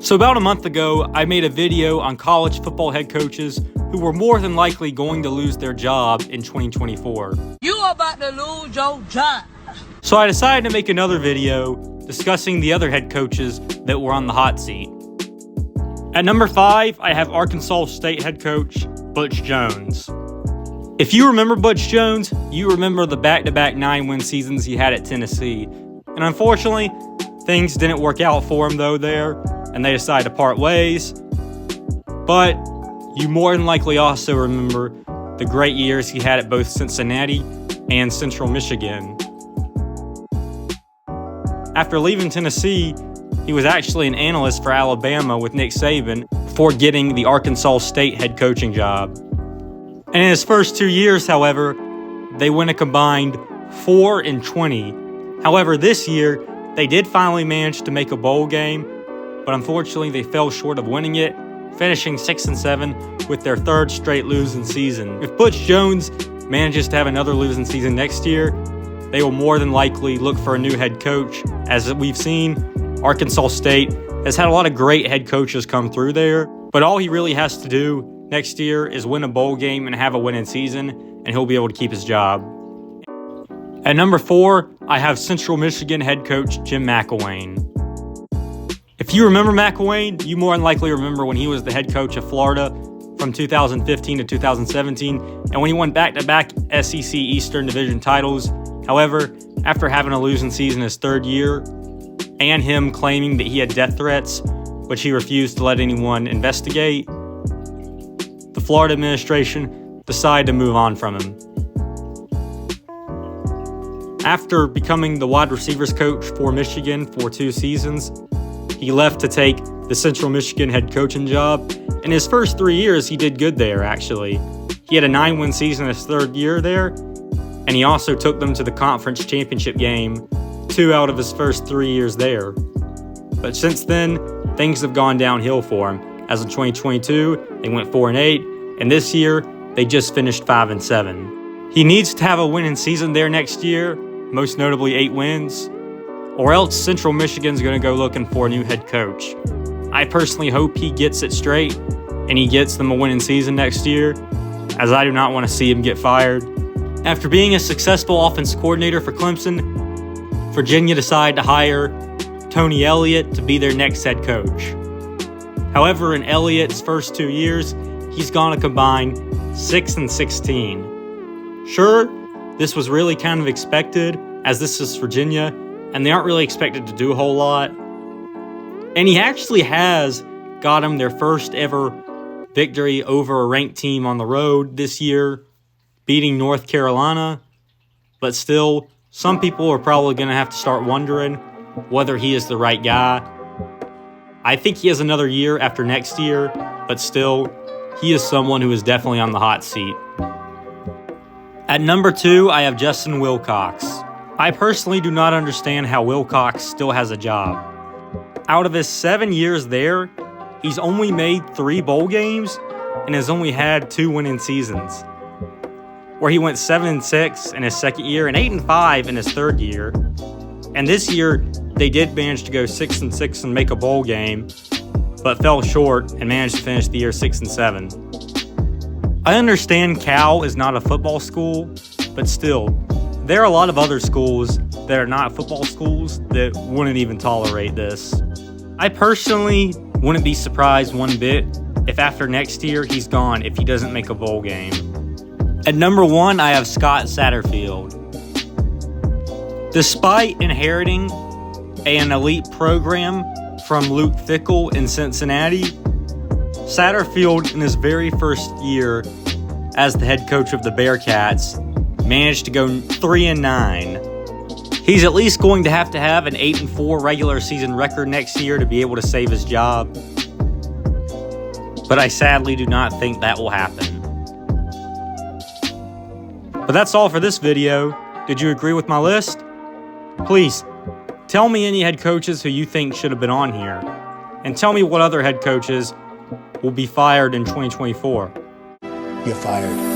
So about a month ago, I made a video on college football head coaches who were more than likely going to lose their job in 2024. You about to lose your job. So I decided to make another video discussing the other head coaches that were on the hot seat. At number 5, I have Arkansas State head coach Butch Jones. If you remember Butch Jones, you remember the back-to-back 9-win seasons he had at Tennessee. And unfortunately, things didn't work out for him though there, and they decided to part ways. But you more than likely also remember the great years he had at both Cincinnati and Central Michigan. After leaving Tennessee, he was actually an analyst for Alabama with Nick Saban before getting the Arkansas State head coaching job. And in his first 2 years, however, they went a combined 4-20. However, this year, they did finally manage to make a bowl game, but unfortunately they fell short of winning it, finishing 6-7 with their third straight losing season. If Butch Jones manages to have another losing season next year, they will more than likely look for a new head coach. As we've seen, Arkansas State has had a lot of great head coaches come through there, but all he really has to do next year is win a bowl game and have a winning season, and he'll be able to keep his job. At number 4, I have Central Michigan head coach Jim McElwain. If you remember McElwain, you more than likely remember when he was the head coach of Florida from 2015 to 2017, and when he won back-to-back SEC Eastern Division titles. However, after having a losing season his third year, and him claiming that he had death threats, which he refused to let anyone investigate, the Florida administration decided to move on from him. After becoming the wide receivers coach for Michigan for 2 seasons, he left to take the Central Michigan head coaching job. In his first 3 years, he did good there, actually. He had a 9-win season his third year there, and he also took them to the conference championship game 2 out of his first 3 years there. But since then, things have gone downhill for him. As in 2022, they went 4-8, and this year, they just finished 5-7. He needs to have a winning season there next year, most notably 8 wins, or else Central Michigan's going to go looking for a new head coach. I personally hope he gets it straight and he gets them a winning season next year, as I do not want to see him get fired. After being a successful offense coordinator for Clemson, Virginia decided to hire Tony Elliott to be their next head coach. However, in Elliott's first 2 years, he's gone a combined 6-16. Sure, this was really kind of expected, as this is Virginia, and they aren't really expected to do a whole lot. And he actually has got them their first ever victory over a ranked team on the road this year, beating North Carolina. But still, some people are probably going to have to start wondering whether he is the right guy. I think he has another year after next year, but still, he is someone who is definitely on the hot seat. At number 2, I have Justin Wilcox. I personally do not understand how Wilcox still has a job. Out of his 7 years there, he's only made 3 bowl games and has only had 2 winning seasons, where he went 7-6 in his second year and 8-5 in his third year. And this year, they did manage to go 6-6 and make a bowl game, but fell short and managed to finish the year 6-7. I understand Cal is not a football school, but still, there are a lot of other schools that are not football schools that wouldn't even tolerate this. I personally wouldn't be surprised one bit if after next year he's gone if he doesn't make a bowl game. At number 1, I have Scott Saterfield. Despite inheriting an elite program from Luke Fickell in Cincinnati, Saterfield in his very first year as the head coach of the Bearcats managed to go 3-9. He's at least going to have an 8-4 regular season record next year to be able to save his job. But I sadly do not think that will happen. But that's all for this video. Did you agree with my list? Please, tell me any head coaches who you think should have been on here. And tell me what other head coaches will be fired in 2024. You're fired.